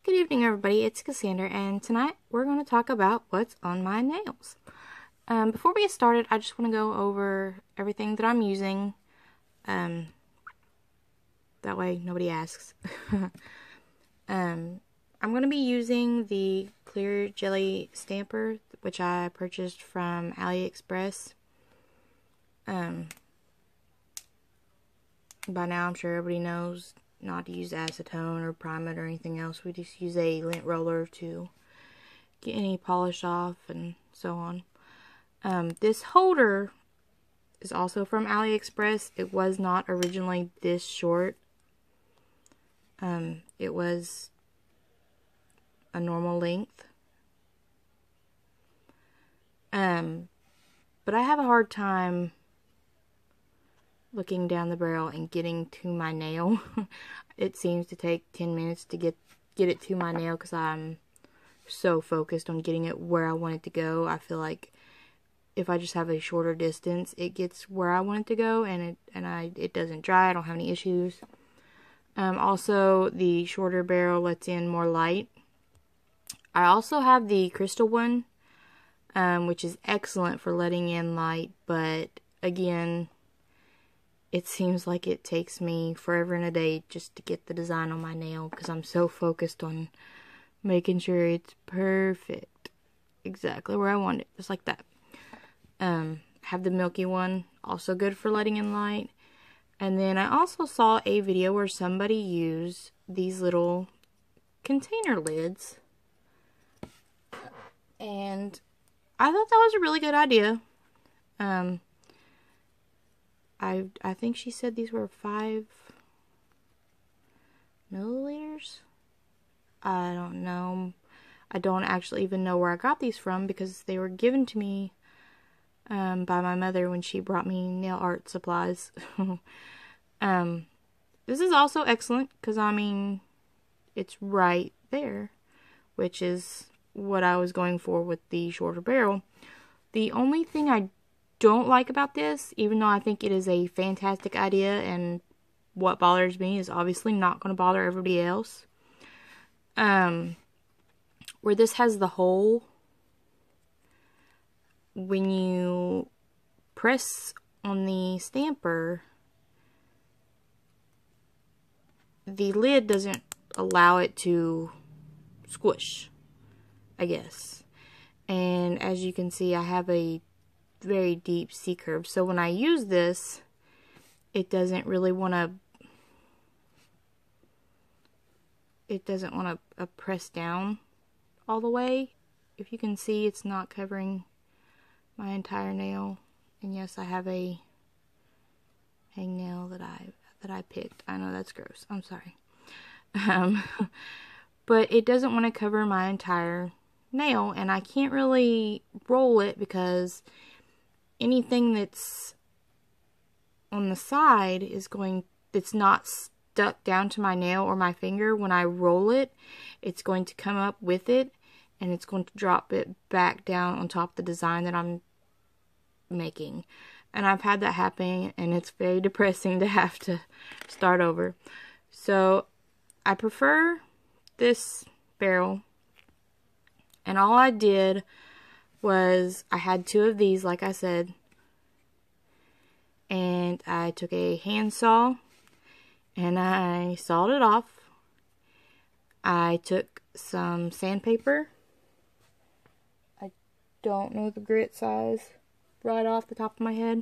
Good evening, everybody. It's Cassandra, and tonight we're going to talk about what's on my nails. Before we get started, I just want to go over everything that I'm using. That way nobody asks. I'm going to be using the clear jelly stamper, which I purchased from AliExpress. By now I'm sure everybody knows not to use acetone or prime it or anything else. We just use a lint roller to get any polish off and so on. This holder is also from AliExpress. It was not originally this short. It was a normal length. But I have a hard time looking down the barrel and getting to my nail. It seems to take 10 minutes to get it to my nail because I'm so focused on getting it where I want it to go. I feel like if I just have a shorter distance, it gets where I want it to go, and it doesn't dry. I don't have any issues. Also, the shorter barrel lets in more light. I also have the crystal one, which is excellent for letting in light, but again, it seems like it takes me forever and a day just to get the design on my nail because I'm so focused on making sure it's perfect. Exactly where I want it, just like that. Have the milky one, also good for letting in light. And then I also saw a video where somebody used these little container lids. And I thought that was a really good idea. I think she said these were 5 milliliters. I don't know. I don't actually even know where I got these from because they were given to me by my mother when she brought me nail art supplies. This is also excellent because, I mean, it's right there, which is what I was going for with the shorter barrel. The only thing I don't like about this, even though I think it is a fantastic idea and what bothers me is obviously not going to bother everybody else, where this has the hole, when you press on the stamper, the lid doesn't allow it to squish, I guess. And as you can see, I have a very deep C curve, so when I use this, it doesn't really want to press down all the way. If you can see, it's not covering my entire nail. And yes, I have a hangnail that I picked. I know that's gross. I'm sorry. But it doesn't want to cover my entire nail, and I can't really roll it because anything that's on the side it's not stuck down to my nail or my finger. When I roll it, it's going to come up with it, and it's going to drop it back down on top of the design that I'm making. And I've had that happen, and it's very depressing to have to start over. So I prefer this barrel, and all I did was I had 2 of these, like I said, and I took a handsaw and I sawed it off. I took some sandpaper. I don't know the grit size right off the top of my head,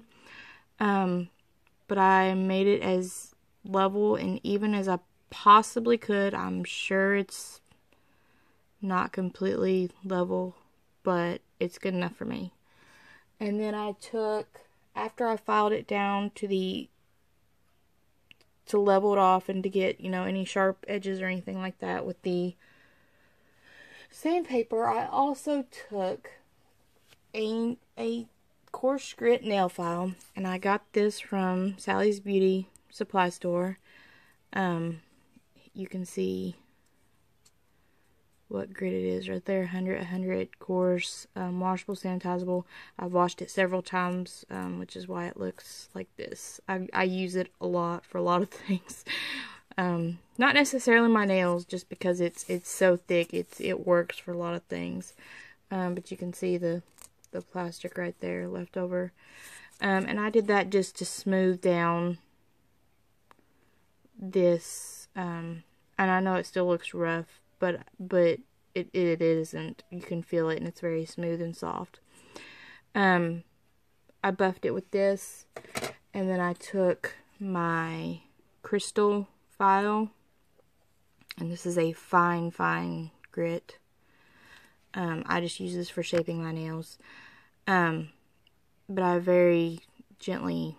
but I made it as level and even as I possibly could. I'm sure it's not completely level, but it's good enough for me. And then I took, after I filed it down to level it off and to get, any sharp edges or anything like that with the sandpaper, I also took a coarse grit nail file, and I got this from Sally's Beauty Supply Store. You can see what grit it is right there. 100 coarse, washable, sanitizable. I've washed it several times, which is why it looks like this. I use it a lot for a lot of things. Not necessarily my nails, just because it's so thick. It works for a lot of things. But you can see the plastic right there left over. And I did that just to smooth down this. And I know it still looks rough, but it isn't. You can feel it, and it's very smooth and soft. I buffed it with this, and then I took my crystal file, and this is a fine grit. I just use this for shaping my nails. But I very gently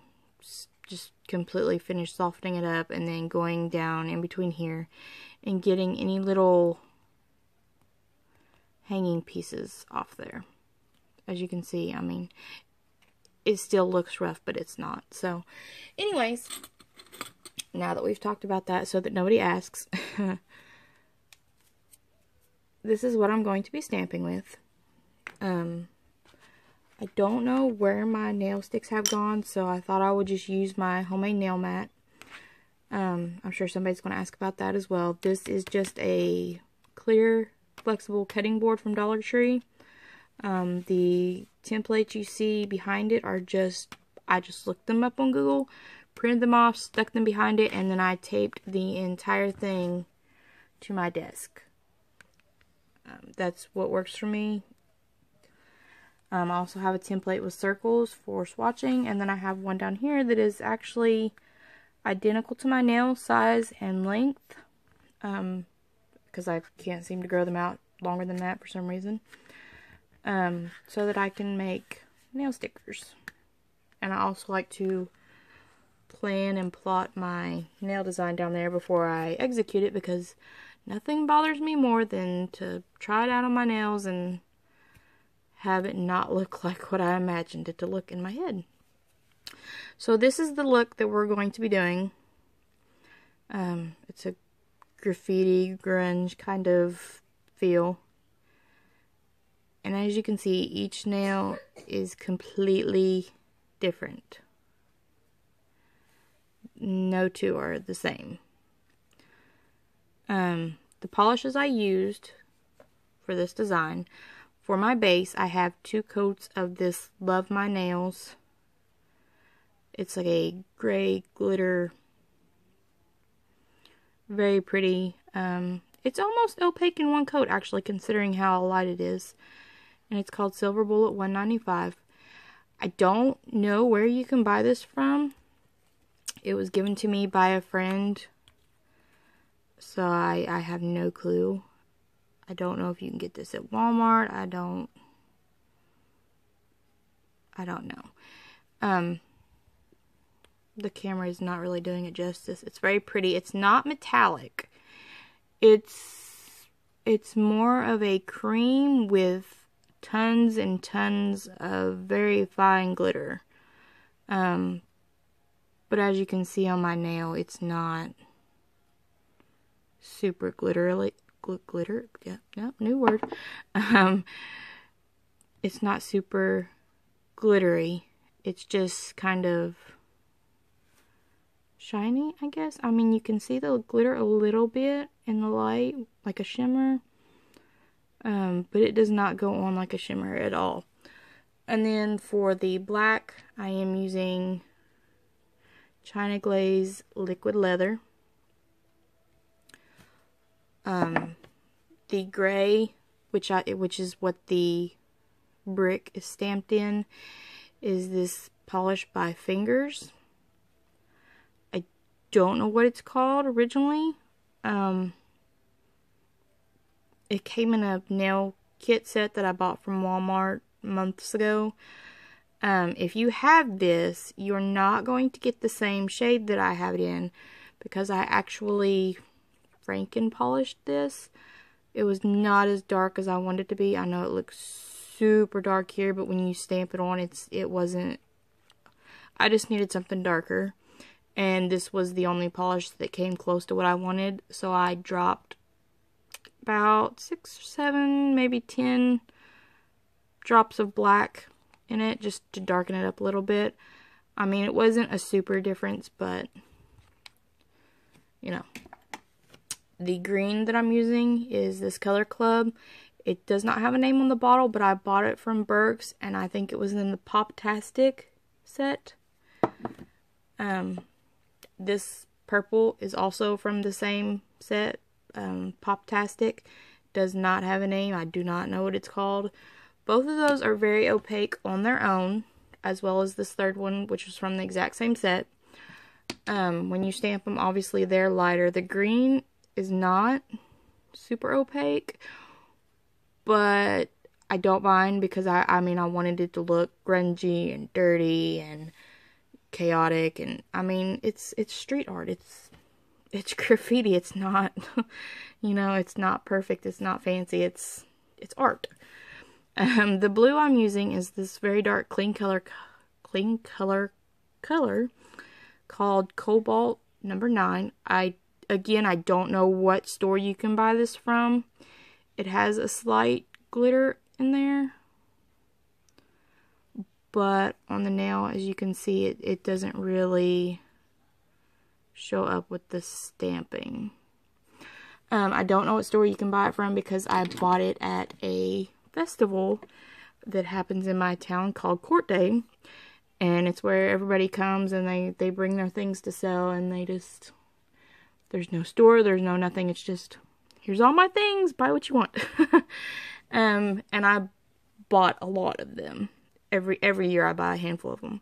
just completely finished softening it up, and then going down in between here and getting any little hanging pieces off there. As you can see, I mean, it still looks rough, but it's not. So, anyways, now that we've talked about that so that nobody asks, this is what I'm going to be stamping with. I don't know where my nail sticks have gone, so I thought I would just use my homemade nail mat. I'm sure somebody's going to ask about that as well. This is just a clear, flexible cutting board from Dollar Tree. The templates you see behind it are I just looked them up on Google, printed them off, stuck them behind it, and then I taped the entire thing to my desk. That's what works for me. I also have a template with circles for swatching, and then I have one down here that is actually identical to my nail size and length, because I can't seem to grow them out longer than that for some reason, so that I can make nail stickers. And I also like to plan and plot my nail design down there before I execute it, because nothing bothers me more than to try it out on my nails and have it not look like what I imagined it to look in my head. So this is the look that we're going to be doing. It's a graffiti, grunge kind of feel. And as you can see, each nail is completely different. No two are the same. The polishes I used for this design, for my base, I have 2 coats of this Love My Nails. It's like a gray glitter. Very pretty. It's almost opaque in one coat, actually, considering how light it is. And it's called Silver Bullet 195. I don't know where you can buy this from. It was given to me by a friend, so I have no clue. I don't know if you can get this at Walmart. I don't know. The camera is not really doing it justice. It's very pretty. It's not metallic. It's more of a cream with tons and tons of very fine glitter. But as you can see on my nail, it's not super glittery. Glitter, yeah, no, new word. It's not super glittery. It's just kind of shiny, I guess. I mean, you can see the glitter a little bit in the light, like a shimmer. But it does not go on like a shimmer at all. And then for the black, I am using China Glaze Liquid Leather. The gray, which is what the brick is stamped in, is this polish by Fingers. I don't know what it's called originally. It came in a nail kit set that I bought from Walmart months ago. If you have this, you're not going to get the same shade that I have it in, because I actually Franken polished this. It was not as dark as I wanted it to be. I know it looks super dark here, but when you stamp it on, it wasn't. I just needed something darker, and this was the only polish that came close to what I wanted, so I dropped about 6 or 7, maybe 10 drops of black in it just to darken it up a little bit. I mean, it wasn't a super difference, but you know. The green that I'm using is this Color Club. It does not have a name on the bottle, but I bought it from Burke's, and I think it was in the Pop-tastic set. This purple is also from the same set, Pop-tastic. Does not have a name. I do not know what it's called. Both of those are very opaque on their own, as well as this third one, which is from the exact same set. When you stamp them, obviously they're lighter. The green is not super opaque, but I don't mind because I mean, I wanted it to look grungy and dirty and chaotic, and I mean, it's street art. It's graffiti. It's not, you know, it's not perfect. It's not fancy. It's art. The blue I'm using is this very dark clean color called Cobalt number 9. Again, I don't know what store you can buy this from. It has a slight glitter in there, but on the nail, as you can see, it doesn't really show up with the stamping. I don't know what store you can buy it from because I bought it at a festival that happens in my town called Court Day, and it's where everybody comes and they bring their things to sell, and they just, there's no store, there's no nothing, it's just, here's all my things, buy what you want. And I bought a lot of them. Every year I buy a handful of them.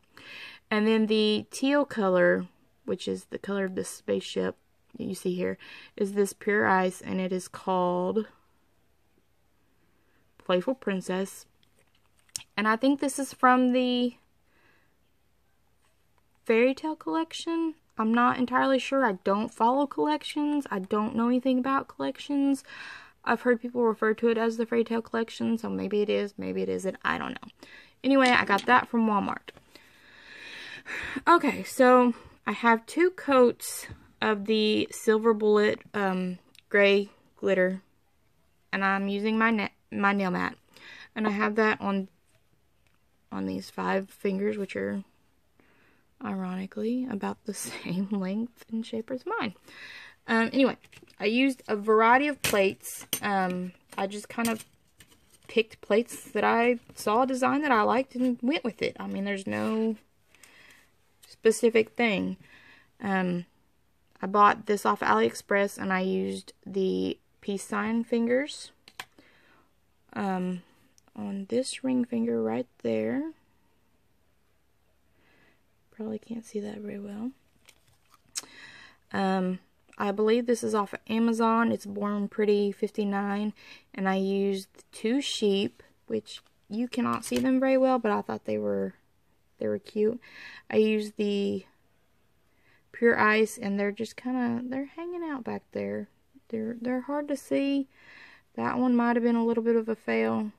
And then the teal color, which is the color of the spaceship that you see here, is this pure ice, and it is called Playful Princess. And I think this is from the Fairy Tale collection. I'm not entirely sure. I don't follow collections. I don't know anything about collections. I've heard people refer to it as the Fairy Tale collection, so maybe it is, maybe it isn't. I don't know. Anyway, I got that from Walmart. Okay, so I have 2 coats of the Silver Bullet gray glitter, and I'm using my nail mat, and I have that on these 5 fingers, which are ironically about the same length and shape as mine. Anyway, I used a variety of plates. I just kind of picked plates that I saw a design that I liked and went with it. I mean, there's no specific thing. I bought this off AliExpress, and I used the peace sign fingers on this ring finger right there. Probably can't see that very well. I believe this is off of Amazon. It's Born Pretty 59, and I used 2 sheep, which you cannot see them very well, but I thought they were cute. I used the pure ice, and they're just they're hanging out back there. They're hard to see. That one might have been a little bit of a fail,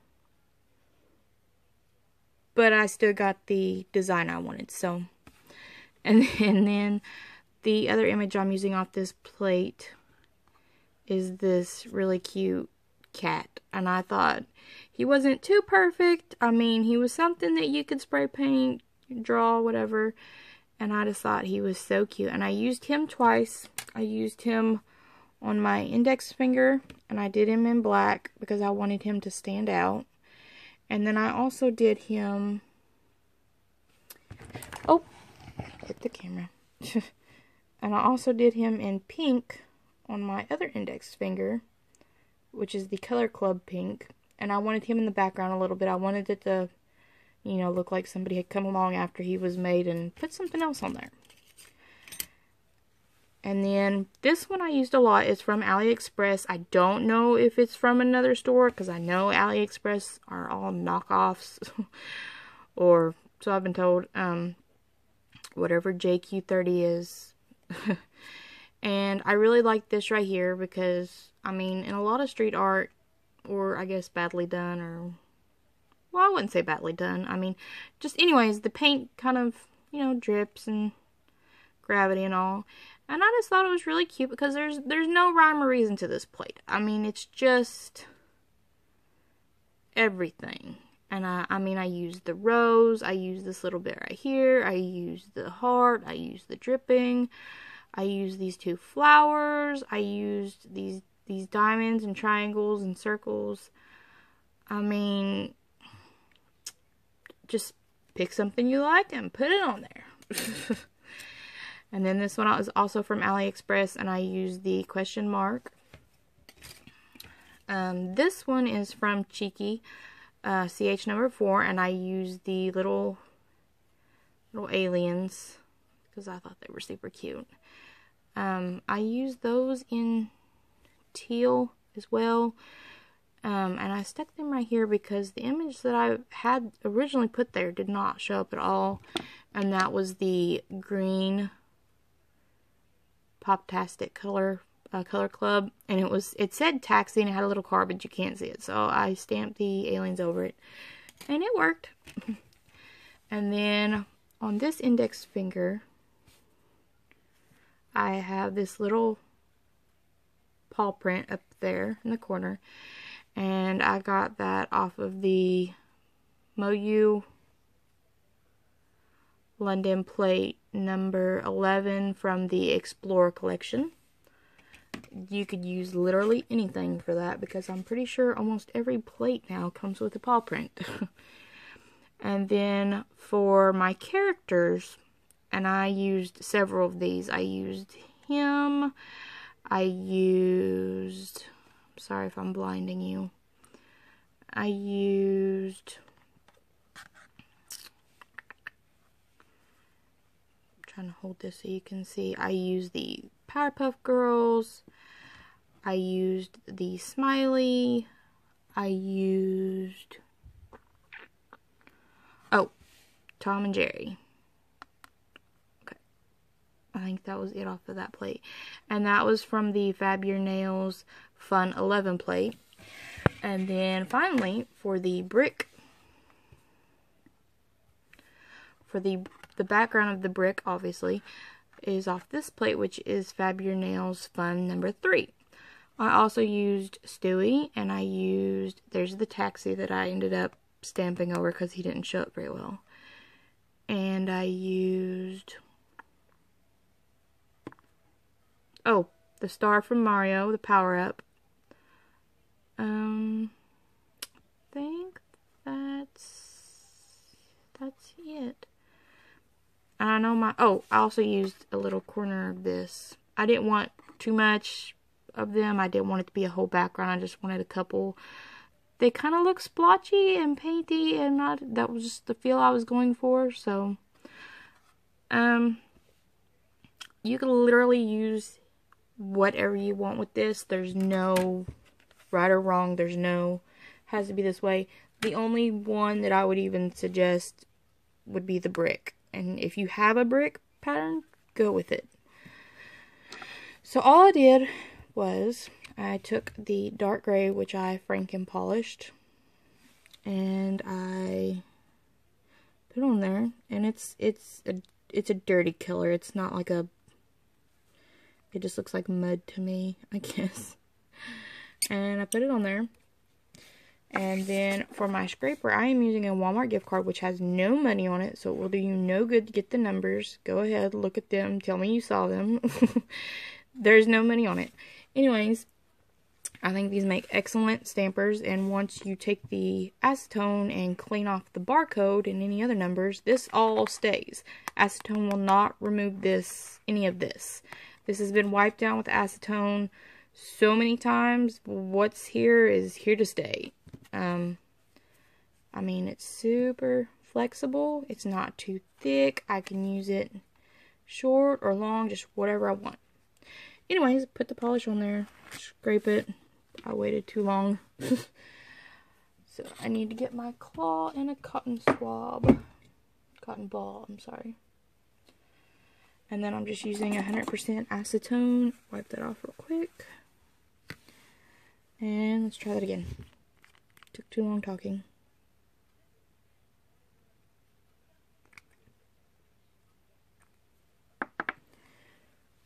but I still got the design I wanted. So, and then the other image I'm using off this plate is this really cute cat, and I thought he wasn't too perfect. I mean, he was something that you could spray paint, draw, whatever, and I just thought he was so cute. And I used him twice. I used him on my index finger, and I did him in black because I wanted him to stand out. And then I also did him, oh, hit the camera. And I also did him in pink on my other index finger, which is the Color Club pink. And I wanted him in the background a little bit. I wanted it to, you know, look like somebody had come along after he was made and put something else on there. And then this one I used a lot. It's from AliExpress. I don't know if it's from another store, because I know AliExpress are all knockoffs. Or, so I've been told, whatever JQ30 is. And I really like this right here because, I mean, in a lot of street art, or I guess badly done, or, well, I wouldn't say badly done. I mean, just anyways, the paint kind of, you know, drips and gravity and all. And I just thought it was really cute because there's no rhyme or reason to this plate. I mean, it's just everything. And I mean, I used the rose, I used this little bit right here, I used the heart, I used the dripping, I used these two flowers. I used these diamonds and triangles and circles. I mean, just pick something you like and put it on there. And then this one is also from AliExpress, and I used the question mark. This one is from Cheeky, CH number 4, and I used the little aliens because I thought they were super cute. I used those in teal as well, and I stuck them right here because the image that I had originally put there did not show up at all, and that was the green Poptastic color club, and it said taxi and it had a little car, but you can't see it, so I stamped the aliens over it, and it worked. And then on this index finger, I have this little paw print up there in the corner, and I got that off of the Moyu London plate number 11 from the Explorer collection. You could use literally anything for that because I'm pretty sure almost every plate now comes with a paw print. And then for my characters, and I used several of these. I used him. Sorry if I'm blinding you. I'm trying to hold this so you can see. I used the Powerpuff Girls. I used the Smiley. I used Tom and Jerry. Okay. I think that was it off of that plate. And that was from the Fab Your Nails Fun 11 plate. And then finally, for the brick, for the background of the brick, obviously, is off this plate, which is Fab Your Nails Fun number 3. I also used Stewie, and there's the taxi that I ended up stamping over because he didn't show up very well. And I used, the star from Mario, the power-up. I think that's it. And I know I also used a little corner of this. I didn't want too much of them. I didn't want it to be a whole background. I just wanted a couple. They kind of look splotchy and painty, and that was just the feel I was going for. So, you can literally use whatever you want with this. There's no right or wrong. There's no has to be this way. The only one that I would even suggest would be the brick. And if you have a brick pattern, go with it. So all I did was I took the dark gray, which I Franken polished, and I put it on there, and it's a dirty color. It's not like it just looks like mud to me, I guess. And I put it on there. And then for my scraper, I am using a Walmart gift card, which has no money on it, so it will do you no good to get the numbers. Go ahead, look at them, tell me you saw them. There's no money on it. Anyways, I think these make excellent stampers, and once you take the acetone and clean off the barcode and any other numbers, this all stays. Acetone will not remove any of this. This has been wiped down with acetone so many times. What's here is here to stay. I mean, it's super flexible. It's not too thick. I can use it short or long, just whatever I want. Anyways, put the polish on there, scrape it. I waited too long. So I need to get my claw and a cotton ball, I'm sorry. And then I'm just using 100% acetone. Wipe that off real quick. And let's try that again. Took too long talking.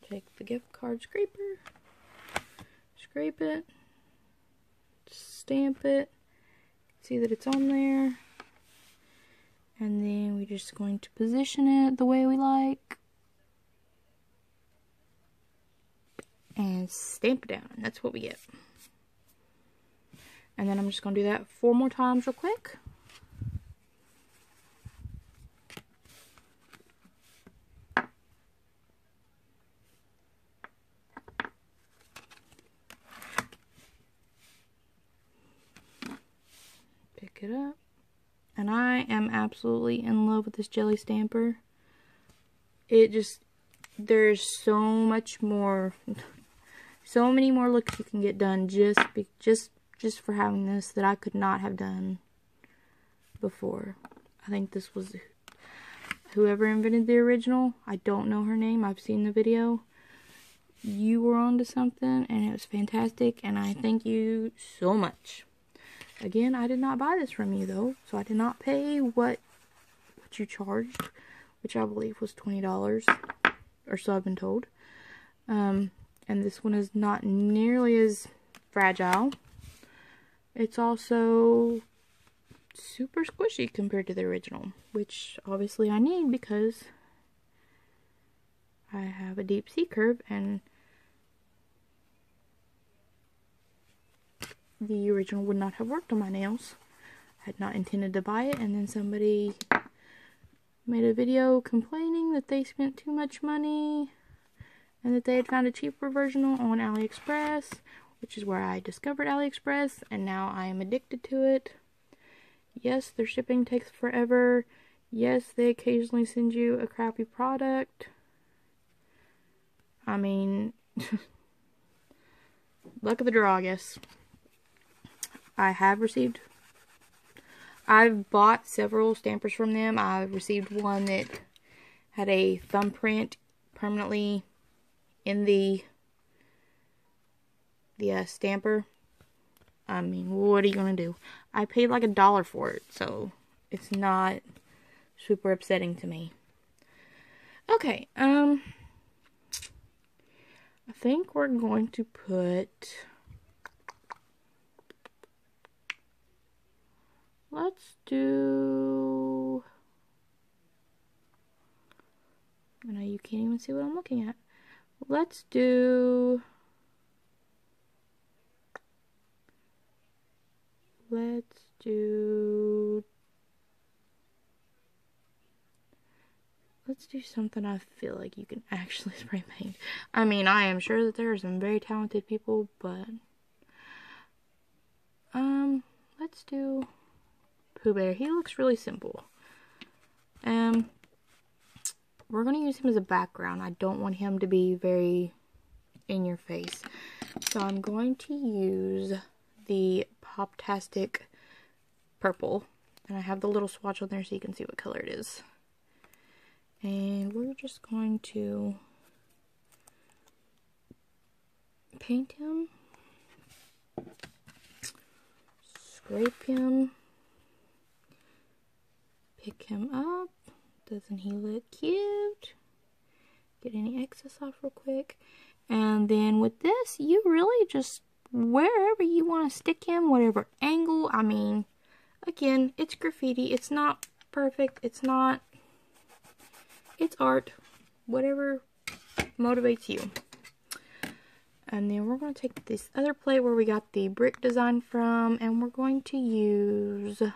Take the gift card scraper, scrape it, stamp it, see that it's on there, and then we're just going to position it the way we like. and stamp it down. That's what we get. And then I'm just going to do that 4 more times real quick. Pick it up. And I am absolutely in love with this jelly stamper. It just, there's so much more, so many more looks you can get done just for having this that I could not have done before. I think this was whoever invented the original. I don't know her name. I've seen the video. You were onto something, and it was fantastic, and I thank you so much. Again, I did not buy this from you, though, so I did not pay what you charged, which I believe was $20, or so I've been told. And this one is not nearly as fragile. It's also super squishy compared to the original, which obviously I need because I have a deep sea curve, and the original would not have worked on my nails. I had not intended to buy it, and then somebody made a video complaining that they spent too much money and that they had found a cheaper version on AliExpress, which is where I discovered AliExpress, and now I am addicted to it. Yes, their shipping takes forever. Yes, they occasionally send you a crappy product. I mean, luck of the draw, I guess. I've bought several stampers from them. I've received one that had a thumbprint permanently in the stamper. I mean, what are you gonna do? I paid like $1 for it, so it's not super upsetting to me. Okay, I think we're going to put, let's do, I know you can't even see what I'm looking at. Let's do something I feel like you can actually spray paint. I mean, I am sure that there are some very talented people, but let's do Pooh Bear. He looks really simple. We're gonna use him as a background. I don't want him to be very in your face, so I'm going to use the Poptastic purple, and I have the little swatch on there so you can see what color it is. And we're just going to paint him, scrape him, pick him up. Doesn't he look cute? Get any excess off real quick. And then with this, you really just, wherever you want to stick him, whatever angle. I mean, again, it's graffiti. It's not perfect. It's art. Whatever motivates you. And then we're going to take this other plate where we got the brick design from, and we're going to use, let's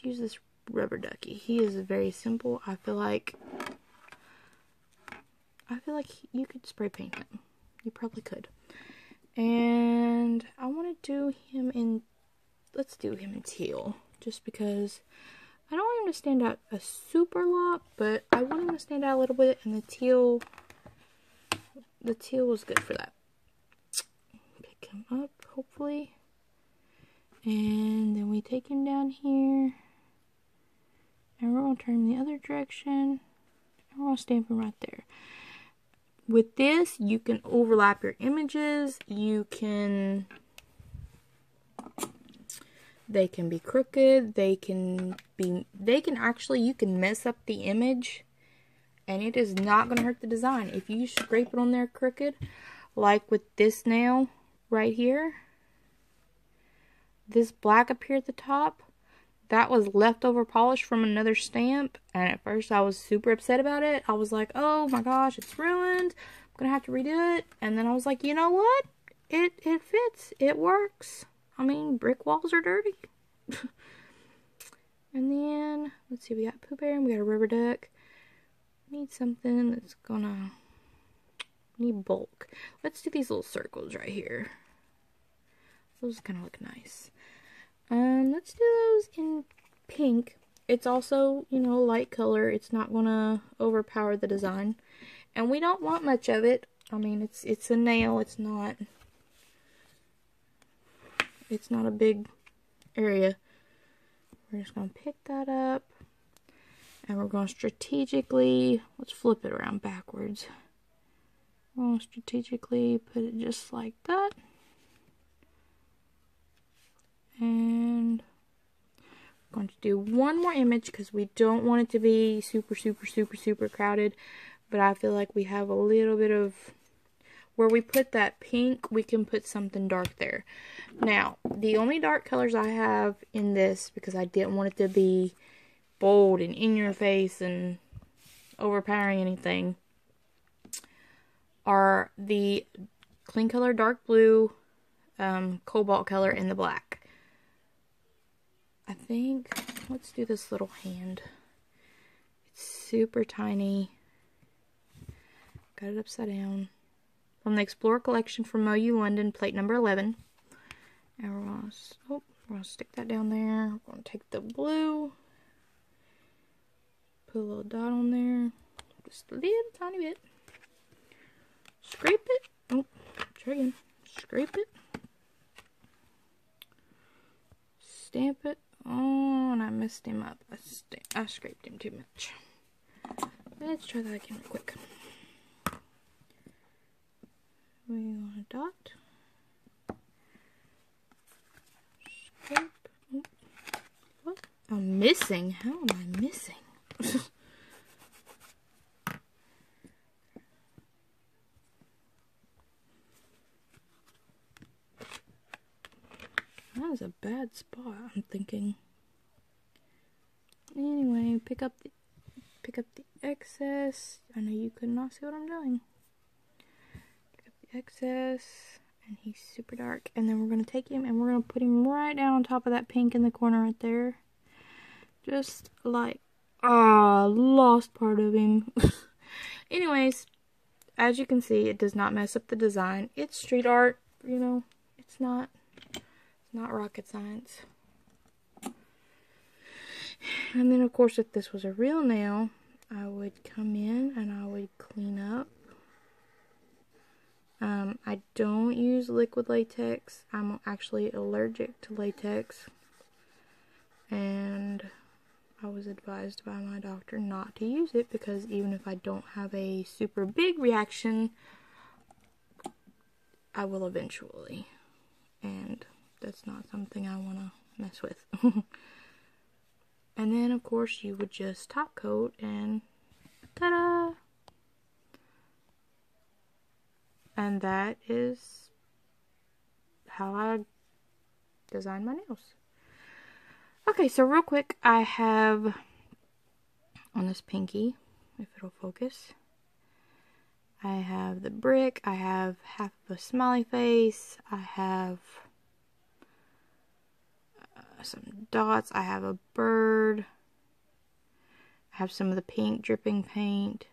use this rubber ducky. He is very simple. I feel like you could spray paint him. You probably could. And I want to do him in, let's do him in teal, just because I don't want him to stand out a super lot, but I want him to stand out a little bit, and the teal was good for that. Pick him up, hopefully. And then we take him down here, and we're going to turn him the other direction, and we're going to stamp him right there. With this, you can overlap your images. They can be crooked. You can mess up the image, and it is not going to hurt the design. If you scrape it on there crooked, like with this nail right here, this black up here at the top, that was leftover polish from another stamp, and at first I was super upset about it. I was like, oh my gosh, it's ruined. I'm gonna have to redo it. And then I was like, you know what? It fits. It works. I mean, brick walls are dirty. And then, let's see, we got Pooh Bear and we got a rubber duck. Need something that's gonna need bulk. Let's do these little circles right here. Those kind of look nice. Let's do those in pink. It's also, you know, light color. It's not gonna overpower the design. And we don't want much of it. I mean, it's a nail. It's not a big area. We're just gonna pick that up. And we're gonna strategically, let's flip it around backwards. We're gonna strategically put it just like that. And I'm going to do one more image because we don't want it to be super crowded. But I feel like we have a little bit of, where we put that pink, we can put something dark there. Now, the only dark colors I have in this, because I didn't want it to be bold and in your face and overpowering anything, are the clean color dark blue, cobalt color, and the black. I think, let's do this little hand. It's super tiny. Got it upside down. From the Explorer collection from MoU London, plate number 11. And we're gonna stick that down there. We're gonna take the blue, put a little dot on there, just a little tiny bit. Scrape it. Oh, try again. Scrape it. Stamp it. Oh, and I messed him up. I scraped him too much. Let's try that again real quick. We want a dot. Scrape. Oh. What? I'm missing. How am I missing? That was a bad spot, I'm thinking. Anyway, pick up the excess. I know you could not see what I'm doing. Pick up the excess, and he's super dark. And then we're gonna take him and we're gonna put him right down on top of that pink in the corner right there. Just like, lost part of him. Anyways, as you can see, it does not mess up the design. It's street art, you know. It's not rocket science. And then, of course, if this was a real nail, I would come in and I would clean up. I don't use liquid latex. I'm actually allergic to latex. And I was advised by my doctor not to use it because even if I don't have a super big reaction, I will eventually. And that's not something I want to mess with. And then, of course, you would just top coat and ta-da! And that is how I design my nails. Okay, so real quick, I have on this pinky, if it'll focus, I have the brick, I have half of a smiley face, I have some dots, I have a bird, I have some of the pink dripping paint.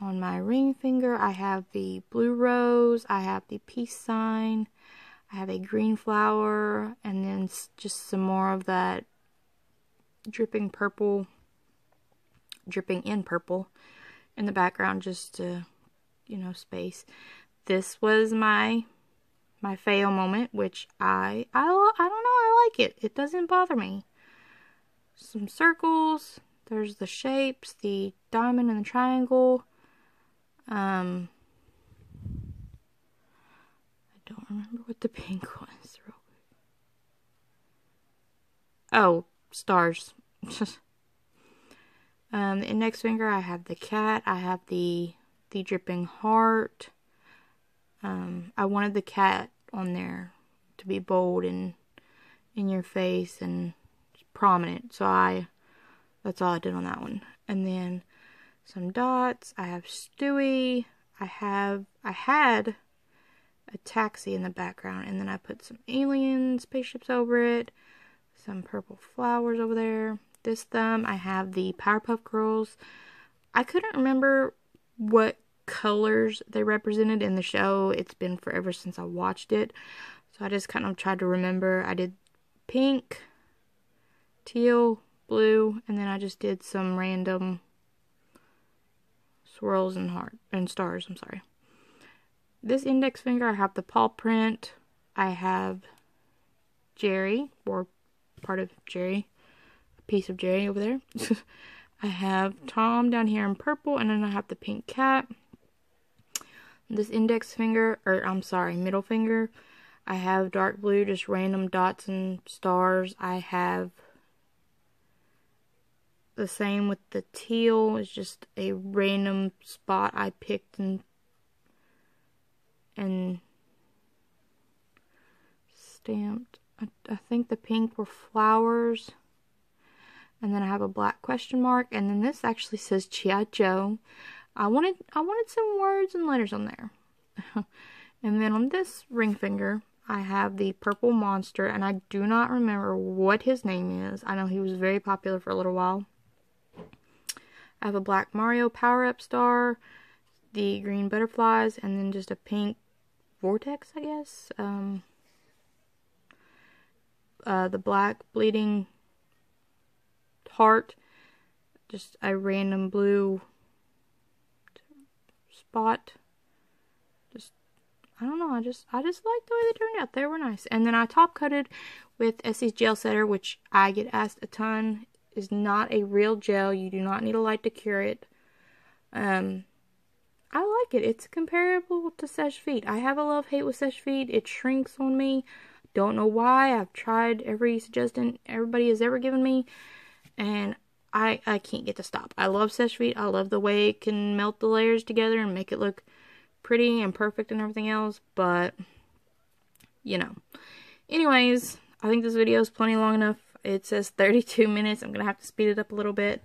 On my ring finger, I have the blue rose, I have the peace sign, I have a green flower, and then just some more of that dripping purple, dripping in purple in the background just to, you know, space. This was my fail moment, which I don't know, I like it. It doesn't bother me. Some circles, there's the shapes, the diamond and the triangle. I don't remember what the pink was. Oh, stars. The index finger, I have the cat. I have the dripping heart. I wanted the cat on there to be bold and in your face and prominent. So that's all I did on that one. And then some dots. I have Stewie. I had a taxi in the background, and then I put some alien spaceships over it. Some purple flowers over there. This thumb, I have the Powerpuff Girls. I couldn't remember what colors they represented in the show. It's been forever since I watched it. So I just kind of tried to remember. I did pink, teal, blue, and then I just did some random swirls and stars, I'm sorry. This index finger, I have the paw print. I have Jerry, or part of Jerry, a piece of Jerry over there. I have Tom down here in purple, and then I have the pink cat. This index finger, or I'm sorry, middle finger, I have dark blue, just random dots and stars. I have the same with the teal. It's just a random spot I picked and stamped. I think the pink were flowers. And then I have a black question mark. And then this actually says G.I. Joe. I wanted some words and letters on there. And then on this ring finger, I have the purple monster. And I do not remember what his name is. I know he was very popular for a little while. I have a black Mario power-up star, the green butterflies, and then just a pink vortex, I guess. The black bleeding heart, just a random blue spot. Just, I don't know, I just like the way they turned out. They were nice. And then I top coated with Essie's gel setter, which I get asked a ton, is not a real gel. You do not need a light to cure it. I like it. It's comparable to Seche Vite. I have a love-hate with Seche Vite. It shrinks on me. Don't know why. I've tried every suggestion everybody has ever given me, and I can't get to stop. I love Seche Vite. I love the way it can melt the layers together and make it look pretty and perfect and everything else, but, you know. Anyways, I think this video is plenty long enough. It says 32 minutes. I'm going to have to speed it up a little bit.